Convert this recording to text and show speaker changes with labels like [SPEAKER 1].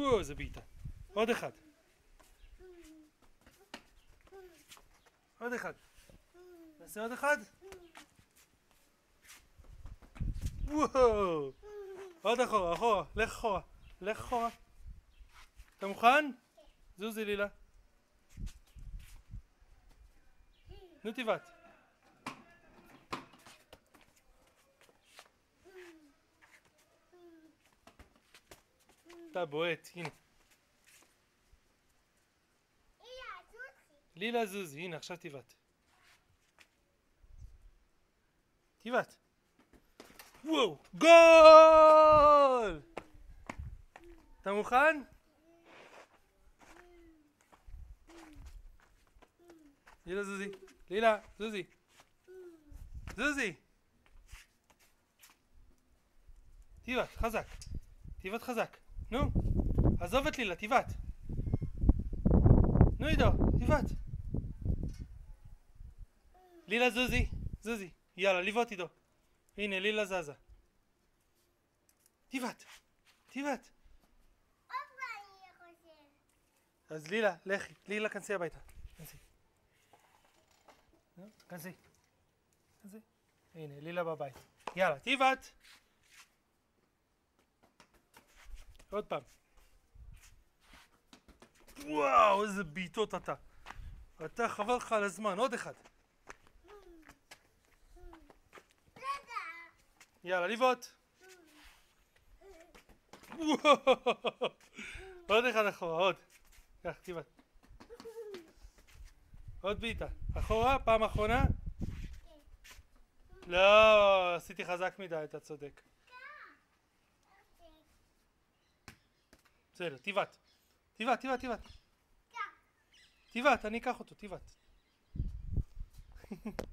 [SPEAKER 1] וואו, איזה בעיטה. עוד אחד. עוד אחד. נעשה עוד אחד. וואו. עוד אחורה, אחורה. לך אחורה. לך אחורה. אתה מוכן? זוזי לילה. נו תיבט. אתה בועט, הנה. לילה זוזי, הנה עכשיו תיבט. תיבט. וואו, גול! אתה מוכן? לילה זוזי, לילה, זוזי. זוזי. תיבט, חזק. תיבט חזק. נו, עזוב את לילה, תיבט. נו עידו, תיבט. לילה זוזי, זוזי. יאללה, לבעוט עידו. הנה, לילה זזה. תיבט, תיבט. אז לילה, לכי. לילה, כנסי הביתה. כנסי. כנסי. כנסי. הנה, לילה בבית. יאללה, תיבט. עוד פעם. וואו, איזה בעיטות אתה. אתה חבל לך על הזמן. עוד אחד. יאללה, לבעוט. עוד אחד אחורה, עוד. קח, תיבט. עוד בעיטה. אחורה, פעם אחרונה. לא, עשיתי חזק מדי, אתה צודק. בסדר, תיבט. תיבט, תיבט, תיבט. תיבט, אני אקח אותו, תיבט.